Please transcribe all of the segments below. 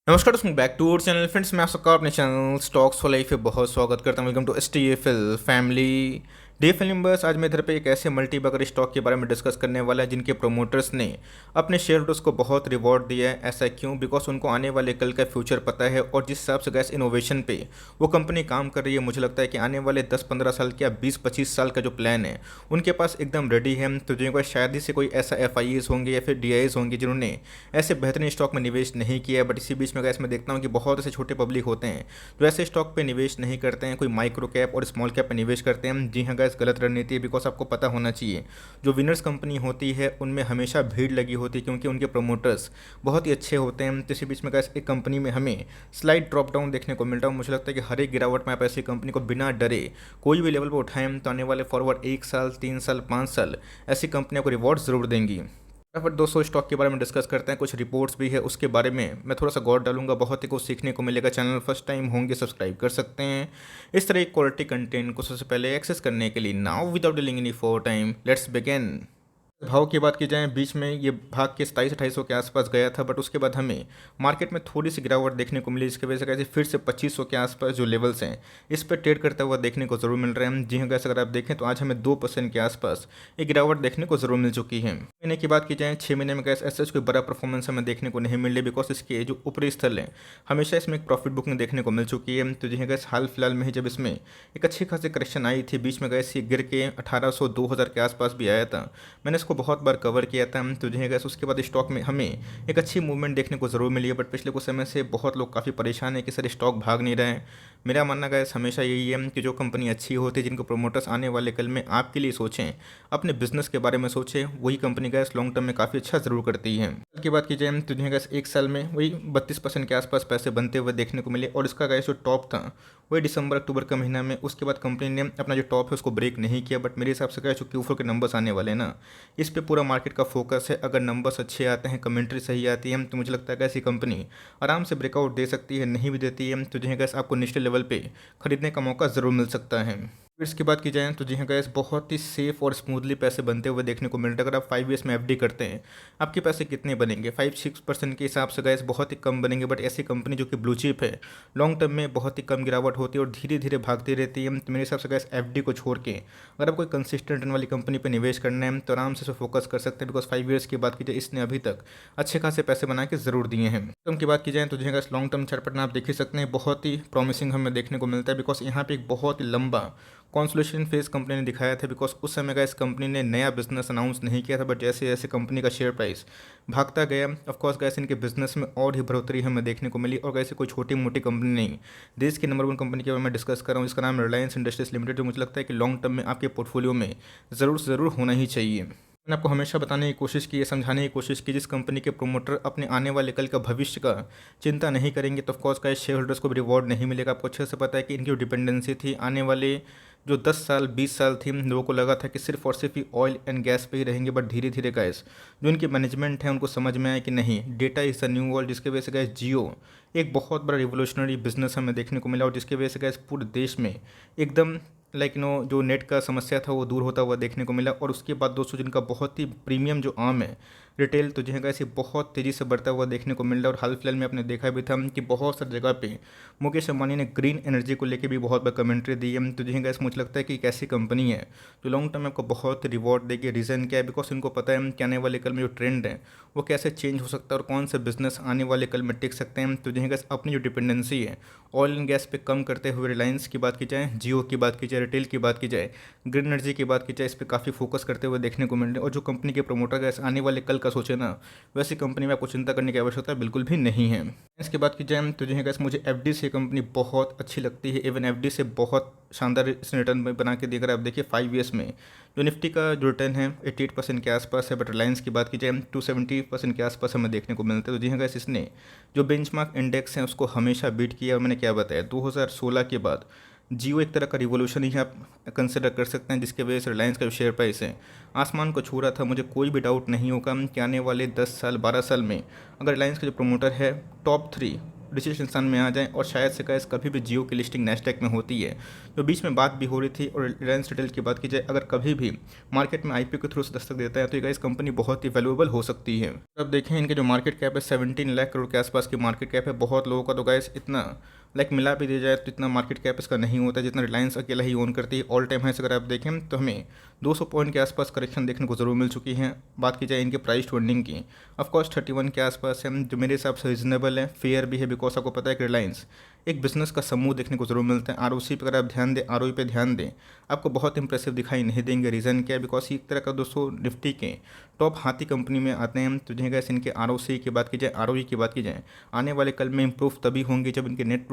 नमस्कार दोस्तों, back to our channel. Friends, मैं आप सबका अपने चैनल स्टॉक्स फॉर लाइफ पे बहुत स्वागत करता हूं। Welcome to STFL family. DFL members, आज मैं इधर पे एक ऐसे मल्टी बगर स्टॉक के बारे में डिस्कस करने वाला है जिनके प्रोमोटर्स ने अपने शेयर होल्डर्स को बहुत रिवॉर्ड दिया है। ऐसा क्यों? बिकॉज उनको आने वाले कल का फ्यूचर पता है और जिस हिसाब से गैस इनोवेशन पे वो कंपनी काम कर रही है, मुझे लगता है कि आने वाले 10-15 साल के या 20-25 साल का जो प्लान है उनके पास एकदम रेडी है। तो जिनको शायद ही से कोई ऐसा FIEs होंगे या फिर DIs होंगे जिन्होंने ऐसे बेहतरीन स्टॉक में निवेश नहीं किया है। बट इसी बीच में गैस मैं देखता हूँ कि बहुत ऐसे छोटे पब्लिक होते हैं जो ऐसे स्टॉक पे निवेश नहीं करते हैं, कोई माइक्रो कैप और स्मॉल कैप पे निवेश करते हैं। जी हाँ गैस, गलत रणनीति है। बिकॉज आपको पता होना चाहिए, जो विनर्स कंपनी होती है उनमें हमेशा भीड़ लगी होती है क्योंकि उनके प्रमोटर्स बहुत ही अच्छे होते हैं। तो इसी बीच में गैस एक कंपनी में हमें स्लाइड ड्रॉप डाउन देखने को मिलता है। मुझे लगता है कि हर एक गिरावट में आप ऐसी कंपनी को बिना डरे कोई भी लेवल पर उठाएं तो आने वाले फॉरवर्ड 1 साल, 3 साल, 5 साल ऐसी कंपनियों को रिवॉर्ड जरूर देंगी। फटाफट 200 स्टॉक के बारे में डिस्कस करते हैं। कुछ रिपोर्ट्स भी है, उसके बारे में मैं थोड़ा सा गौर डालूंगा। बहुत ही कुछ सीखने को मिलेगा। चैनल फर्स्ट टाइम होंगे, सब्सक्राइब कर सकते हैं। इस तरह एक क्वालिटी कंटेंट को सबसे पहले एक्सेस करने के लिए now without dealing any for time let's begin. भाव की बात की जाए, बीच में ये भाग के 2700-2800 के आसपास गया था, बट उसके बाद हमें मार्केट में थोड़ी सी गिरावट देखने को मिली, जिसकी वजह से कैसे फिर से 2500 के आसपास जो लेवल्स हैं इस पर ट्रेड करता हुआ देखने को जरूर मिल रहे हैं। जी हाँ गैस, अगर आप देखें तो आज हमें 2% के आसपास एक गिरावट देखने को जरूर मिल चुकी है। महीने की बात की जाए, 6 महीने में गैस ऐसा कोई बड़ा परफॉर्मेंस हमें देखने को नहीं मिल रही, बिकॉज इसके जो ऊपरी स्थल है हमेशा इसमें एक प्रॉफिट बुकिंग देखने को मिल चुकी है। तो जी हाँ गैस, हाल फिलहाल में ही जब इसमें एक अच्छी खासी करेक्शन आई थी, बीच में गैस ये गिर के 1800-2000 के आसपास भी आया था। मैंने इसको बहुत बार कवर किया था। तो जो है गैस, उसके बाद स्टॉक में हमें एक अच्छी मूवमेंट देखने को ज़रूर मिली है। बट पिछले कुछ समय से बहुत लोग काफ़ी परेशान है कि सर स्टॉक भाग नहीं रहे हैं। मेरा मानना गैस हमेशा यही है कि जो कंपनी अच्छी होती है, जिनको प्रोमोटर्स आने वाले कल में आपके लिए सोचें, अपने बिजनेस के बारे में सोचें, वही कंपनी गैस लॉन्ग टर्म में काफ़ी अच्छा ज़रूर करती है। कल की बात की जाए तो जो है गैस, एक साल में वही 32% के आसपास पैसे बनते हुए देखने को मिले। और इसका गैस जो टॉप था वही दिसंबर अक्टूबर का महीना में। उसके बाद कंपनी ने अपना जो टॉप है उसको ब्रेक नहीं किया। बट मेरे हिसाब से क्या, जो Q4 के नंबर्स आने वाले हैं ना, इस पे पूरा मार्केट का फोकस है। अगर नंबर्स अच्छे आते हैं, कमेंट्री सही आती है, तो मुझे लगता है कि ऐसी कंपनी आराम से ब्रेकआउट दे सकती है। नहीं भी देती है तो जो है गैस, आपको निश्चित लेवल पे खरीदने का मौका ज़रूर मिल सकता है। फिर इसकी बात की जाए तो जी हाँ गैस, बहुत ही सेफ और स्मूथली पैसे बनते हुए देखने को मिल रहा है। अगर आप 5 ईयर्स में FD करते हैं, आपके पैसे कितने बनेंगे? 5-6% के हिसाब से गैस बहुत ही कम बनेंगे। बट ऐसी कंपनी जो कि ब्लू चिप है, लॉन्ग टर्म में बहुत ही कम गिरावट होती है और धीरे धीरे भागती रहती है। तो मेरे हिसाब से गैस FD को छोड़ के अगर आप कोई कंसिस्टेंट वाली कंपनी पर निवेश करना है तो आराम से इसे फोकस कर सकते हैं। बिकॉज 5 ईयर्स की बात की जाए, इसने अभी तक अच्छे खासे पैसे बना के ज़रूर दिए हैं। टर्म की बात की जाए तो जो है gas, long term chart pattern आप देख ही सकते हैं, बहुत ही प्रॉमिसिंग हमें देखने को मिलता है। बिकॉज यहाँ पे एक बहुत ही लंबा कॉन्सोलेशन फेज कंपनी ने दिखाया था। बिकॉज उस समय का इस कंपनी ने नया बिजनेस अनाउंस नहीं किया था। बट जैसे जैसे कंपनी का शेयर प्राइस भागता गया, ऑफकोर्स गैस इनके बिजनेस में और ही बढ़ोतरी हमें देखने को मिली। और कैसे कोई छोटी मोटी कंपनी नहीं, देश की नंबर 1 कंपनी के बारे में डिस्कस कर रहा हूँ, जिसका नाम है रिलायंस इंडस्ट्रीज लिमिटेड, जो मुझे लगता है कि लॉन्ग टर्म में आपके पोर्टफोलियो में ज़रूर से ज़रूर होना ही चाहिए। मैंने आपको हमेशा बताने की कोशिश की है, समझाने की कोशिश की, जिस कंपनी के प्रोमोटर अपने आने वाले कल का भविष्य का चिंता नहीं करेंगे तो ऑफकोर्स का शेयर होल्डर्स को भी रिवॉर्ड नहीं मिलेगा। आपको अच्छे से पता है कि इनकी जो डिपेंडेंसी थी आने वाले जो 10 साल 20 साल थी, लोगों को लगा था कि सिर्फ और सिर्फ ही ऑयल एंड गैस पे ही रहेंगे। बट धीरे धीरे गैस जो इनकी मैनेजमेंट है उनको समझ में आया कि नहीं, data is the new world, जिसकी वजह से गैस जियो एक बहुत बड़ा रिवोल्यूशनरी बिजनेस हमें देखने को मिला। और जिसकी वजह से गैस पूरे देश में एकदम जो नेट का समस्या था वो दूर होता हुआ देखने को मिला। और उसके बाद दोस्तों, जिनका बहुत ही प्रीमियम जो आम है रिटेल, तो जो है ऐसे बहुत तेज़ी से बढ़ता हुआ देखने को मिल रहा है। और हाल फिलहाल में आपने देखा भी था कि बहुत सारी जगह पे मुकेश अंबानी ने ग्रीन एनर्जी को लेकर भी बहुत बार कमेंट्री दी है। तो जो है मुझे लगता है कि एक ऐसी कंपनी है जो लॉन्ग टर्म में आपको बहुत रिवॉर्ड देगी। रीज़न क्या है? बिकॉज इनको पता है कि आने वाले कल में जो ट्रेंड है वो कैसे चेंज हो सकता है और कौन से बिजनेस आने वाले कल में टिक सकते हैं। तो जो है अपनी जो डिपेंडेंसी है ऑयल एंड गैस पे कम करते हुए, रिलायंस की बात की जाए, जियो की बात की जाए, रिटेल की बात की जाए, ग्रीन एनर्जी की बात की जाए, इस पर काफ़ी फोकस करते हुए देखने को मिल रहे हैं। और जो कंपनी के प्रमोटर गैस आने वाले कल का सोचे ना, वैसी कंपनी में आपको चिंता करने की आवश्यकता बिल्कुल भी नहीं है। इसके बाद की जाए तो जो है गैस, मुझे FD से कंपनी बहुत अच्छी लगती है। इवन FD से बहुत शानदार इसने रिटर्न बना के देकर आप देखिए 5 ईयर्स में जो निफ्टी का जो रिटर्न है 88% के आसपास है। बट रिलायंस की बात की जाए 270% के आसपास हमें देखने को मिलता है। तो जी हाँ गैस, इसने जो बेंचमार्क इंडेक्स है उसको हमेशा बीट किया। और मैंने क्या बताया, 2016 के बाद जियो एक तरह का रिवोल्यूशन ही आप कंसिडर कर सकते हैं, जिसके वजह से रिलायंस का जो शेयर प्राइस है आसमान को छू रहा था। मुझे कोई भी डाउट नहीं होगा कि आने वाले 10 साल 12 साल में अगर रिलायंस का जो प्रोमोटर है टॉप 3 रिसेशन में आ जाएं और शायद से गैस कभी भी जियो की लिस्टिंग नैस्डैक में होती है। तो बीच में बात भी हो रही थी। और रिलायंस रिटेल की बात की जाए, अगर कभी भी मार्केट में आईपीओ के थ्रू से दस्तक देता है तो ये गैस कंपनी बहुत ही वैल्यूएबल हो सकती है। अब देखें इनके जो मार्केट कैप है 17 लाख करोड़ के आसपास की मार्केट कैप है। बहुत लोगों का तो गैस इतना मिला भी दिया जाए तो इतना मार्केट कैप इसका नहीं होता जितना रिलायंस अकेला ही ओन करती है। ऑल टाइम हाई अगर आप देखें तो हमें 200 पॉइंट के आसपास करेक्शन देखने को जरूर मिल चुकी है। बात की जाए इनके प्राइस टू अर्निंग की, ऑफकोर्स 31 के आसपास है, जो मेरे हिसाब से रीजनेबल है, फेयर भी है। बिकॉज आपको पता है कि रिलायंस एक बिजनेस का समूह देखने को जरूर मिलता है। आरओसी पे अगर आप ध्यान दें, आरओई पे ध्यान दें, आपको बहुत इंप्रेसिव दिखाई नहीं देंगे। रीज़न क्या है? बिकॉज एक तरह का दोस्तों निफ्टी के टॉप हाथी कंपनी में आते हैं। तो जिन्हें गैस इनके आरओसी की बात की जाए, आरओई की बात की जाए, आने वाले कल में इंप्रूव तभी होंगे जब इनके नेट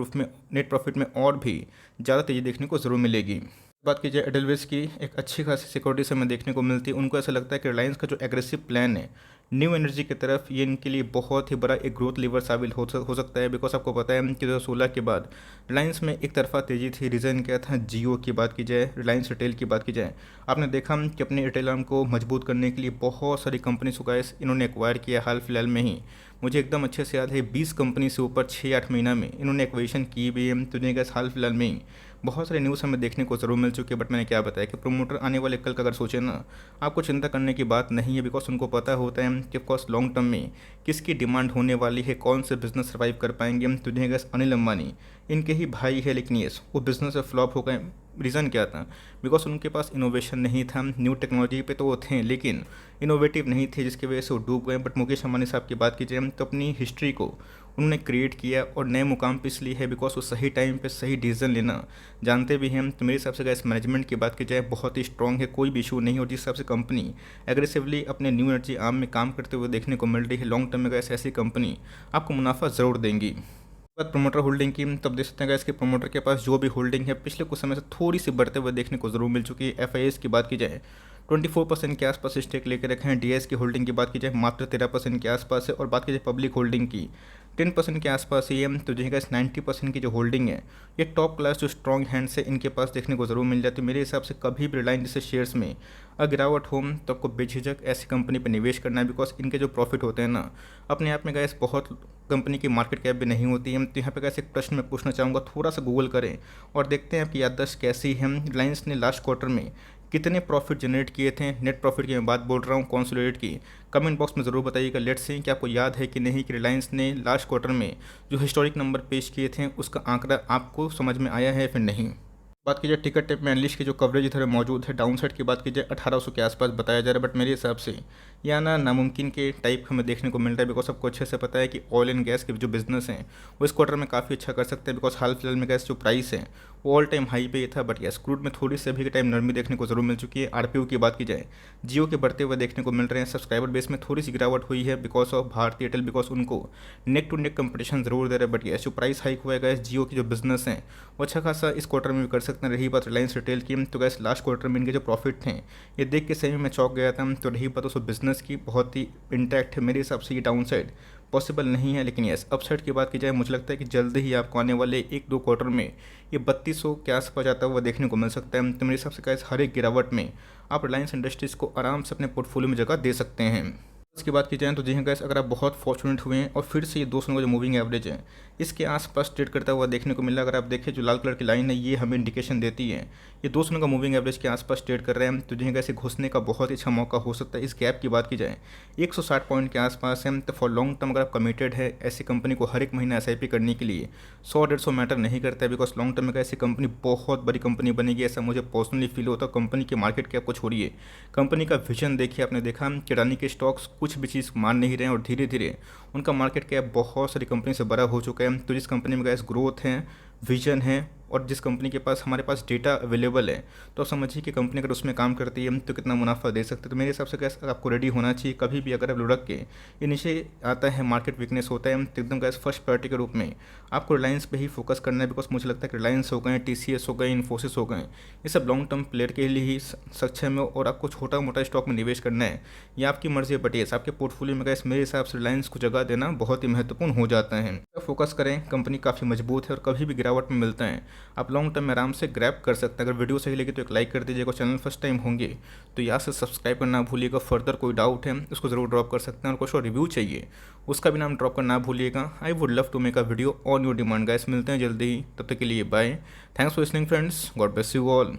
प्रॉफिट में और भी ज़्यादा तेज़ी देखने को जरूर मिलेगी। बात की जाए एडलवेस की, एक अच्छी खासी सिक्योरिटी से हमें देखने को मिलती है। उनको ऐसा लगता है कि रिलायंस का जो एग्रेसिव प्लान है न्यू एनर्जी की तरफ, ये इनके लिए बहुत ही बड़ा एक ग्रोथ लीवर साबित हो सकता है। बिकॉज आपको पता है कि 2016 के बाद रिलायंस में एक तरफा तेजी थी। रीज़न क्या था? जियो की बात की जाए, रिलायंस रिटेल की बात की जाए, आपने देखा कि अपने रिटेल आर्म को मजबूत करने के लिए बहुत सारी कंपनी को गैस इन्होंने एक्वायर किया। हाल फिलहाल में ही मुझे एकदम अच्छे से याद है 20 कंपनी से ऊपर 6-8 महीना में इन्होंने एक्विजिशन की भी है। तो जिन्हें गैस हाल फिलहाल में ही बहुत सारे न्यूज़ हमें देखने को ज़रूर मिल चुके हैं। बट मैंने क्या बताया कि प्रोमोटर आने वाले कल का अगर सोचे ना, आपको चिंता करने की बात नहीं है। बिकॉज उनको पता होता है कि ऑफकोर्स लॉन्ग टर्म में किसकी डिमांड होने वाली है, कौन से बिजनेस सर्वाइव कर पाएंगे। हम तुझे गैस अनिल अंबानी इनके ही भाई है, लेकिन ये वो बिजनेस से फ्लॉप हो गए। रीज़न क्या था? बिकॉज उनके पास इनोवेशन नहीं था। न्यू टेक्नोलॉजी पे तो वो थे लेकिन इनोवेटिव नहीं थे, जिसकी वजह से वो डूब गए। बट मुकेश अंबानी साहब की बात कीजिए तो अपनी हिस्ट्री को उन्होंने क्रिएट किया और नए मुकाम पे इसलिए है बिकॉज वो सही टाइम पे सही डिसीजन लेना जानते भी हैं। तो मेरे हिसाब से गैस मैनेजमेंट की बात की जाए बहुत ही स्ट्रॉन्ग है, कोई भी इशू नहीं। और जिस हिसाब से कंपनी एग्रेसिवली अपने न्यू एनर्जी आर्म में काम करते हुए देखने को मिल रही है, लॉन्ग टर्म में गैस ऐसी कंपनी आपको मुनाफा ज़रूर देंगी। बात प्रमोटर होल्डिंग की, तब देख सकते हैं गैस कि प्रमोटर के पास जो भी होल्डिंग है पिछले कुछ समय से थोड़ी सी बढ़ते हुए देखने को जरूर मिल चुकी है। एफआईएस की बात की जाए 24% के आसपास स्टेक लेकर रखे हैं। डीएस की होल्डिंग की बात की जाए मात्र 13% के आसपास है। और बात की जाए पब्लिक होल्डिंग की 10% के आसपास ही है। तो जिनका 90% की जो होल्डिंग है ये टॉप क्लास जो स्ट्रॉन्ग हैंड्स है इनके पास देखने को जरूर मिल जाती है। मेरे हिसाब से कभी भी रिलायंस जैसे शेयर्स में गिरावट हो तो आपको बेझिझक ऐसी कंपनी पर निवेश करना है। बिकॉज इनके जो प्रॉफिट होते हैं ना, अपने आप में गैस बहुत कंपनी की मार्केट कैप भी नहीं होती है। तो यहाँ पे कैसे एक प्रश्न मैं पूछना चाहूँगा, थोड़ा सा गूगल करें और देखते हैं आपकी याददाश्त कैसी है। रिलायंस ने लास्ट क्वार्टर में कितने प्रॉफिट जनरेट किए थे? नेट प्रॉफिट की मैं बात बोल रहा हूँ, कॉन्सोलिडेट की। कमेंट बॉक्स में ज़रूर बताइएगा। लेट्स से कि आपको याद है कि नहीं कि रिलायंस ने लास्ट क्वार्टर में जो हिस्टोरिक नंबर पेश किए थे उसका आंकड़ा आपको समझ में आया है फिर नहीं। बात की जाए टिकट टेप में एनालिस्ट की जो कवरेज इधर मौजूद है, डाउन साइड की बात की जाए 1800 के आसपास बताया जा रहा है। बट मेरे हिसाब से या ना नामुमकिन के टाइप हमें देखने को मिल रहा है। बिकॉज आपको अच्छे से पता है कि ऑयल एंड गैस के जो बिजनेस हैं वो इस क्वार्टर में काफ़ी अच्छा कर सकते हैं। बिकॉज हाल फिलहाल में गैस जो प्राइस है वो ऑल टाइम हाई पे ही था। बट यस क्रूड में थोड़ी सी अभी के टाइम नरमी देखने को जरूर मिल चुकी है। आरपीओ की बात की जाए जियो के बढ़ते हुए देखने को मिल रहे हैं। सब्सक्राइबर बेस में थोड़ी सी गिरावट हुई है because of Bharti Airtel, because उनको नेक टू नेक कंपटीशन जरूर दे रहे हैं। बट यस जो प्राइस हाइक हुआ है गैस जियो की जो बिजनेस है वो अच्छा खासा इस क्वार्टर में भी कर सकते हैं। रही बात रिलायंस रिटेल की, तो गैस लास्ट क्वार्टर में इनके जो प्रॉफिट थे ये देख के सही में मैं चौंक गया था। तो रही बात उस बिजनेस की बहुत ही इंटैक्ट है। मेरे हिसाब से ये डाउन साइड पॉसिबल नहीं है। लेकिन यस अपसाइड की बात की जाए मुझे लगता है कि जल्द ही आपको आने वाले 1-2 क्वार्टर में ये 3200 के आसपास जाता हुआ देखने को मिल सकता है। तो मेरे हिसाब से गैस हर एक गिरावट में आप रिलायंस इंडस्ट्रीज़ को आराम से अपने पोर्टफोलियो में जगह दे सकते हैं। इसकी बात की जाए तो जी हाँ गैस, अगर आप बहुत फॉर्चुनेट हुए हैं और फिर से ये 200 का जो मूविंग एवरेज है इसके आसपास ट्रेड करता हुआ देखने को मिला। अगर आप देखें जो लाल कलर की लाइन है ये हमें इंडिकेशन देती है ये 200 का मूविंग एवरेज के आसपास ट्रेड कर रहे हैं। तो जी हाँ गैस घुसने का बहुत ही अच्छा मौका हो सकता है। इस गैप की बात की जाए 160 पॉइंट के आसपास है। तो फॉर लॉन्ग टर्म अगर आप कमिटेड है ऐसी कंपनी को हर एक महीना एसआईपी करने के लिए 100-150 मैटर नहीं करता है। बिकॉज लॉन्ग टर्म में ऐसी कंपनी बहुत बड़ी कंपनी बनेगी ऐसा मुझे पर्सनली फील होता है। कंपनी की मार्केट कैप को छोड़िए, कंपनी का विजन देखिए। आपने देखा कि अडानी के स्टॉक्स कुछ भी चीज़ मान नहीं रहे हैं और धीरे धीरे उनका मार्केट कैप बहुत सारी कंपनी से बड़ा हो चुका है। तो जिस कंपनी में गैस ग्रोथ है, विजन है और जिस कंपनी के पास हमारे पास डेटा अवेलेबल है तो आप समझिए कि कंपनी अगर उसमें काम करती है तो कितना मुनाफा दे सकते हैं। तो मेरे हिसाब से गैस आपको रेडी होना चाहिए। कभी भी अगर आप लुढ़क के ये नीचे आता है, मार्केट वीकनेस होता है तो एकदम गैस फर्स्ट प्रायोरिटी के रूप में आपको रिलायंस पे ही फोकस करना है। बिकॉज मुझे लगता है कि रिलायंस हो गए, टीसीएस हो गए, इन्फोसिस हो गए, ये सब लॉन्ग टर्म प्लेयर के लिए ही सक्षम है। और आपको छोटा मोटा स्टॉक में निवेश करना है ये आपकी मर्जी है। बट येस आपके पोर्टफोलियो में गैस मेरे हिसाब से रिलायंस को जगह देना बहुत ही महत्वपूर्ण हो जाता है। फोकस करें, कंपनी काफ़ी मजबूत है और कभी भी गिरावट में मिलता है आप लॉन्ग टर्म में आराम से ग्रैब कर सकते हैं। अगर वीडियो सही लगी तो एक लाइक कर दीजिएगा, चैनल फर्स्ट टाइम होंगे तो यहाँ से सब्सक्राइब करना ना भूलिएगा। फर्दर कोई डाउट है उसको ज़रूर ड्रॉप कर सकते हैं, और कुछ और रिव्यू चाहिए उसका भी नाम ड्रॉप करना ना भूलिएगा। I would love to make a video on your demand guys. मिलते हैं जल्दी ही, तब तक के लिए bye. Thanks for listening friends, God bless you all.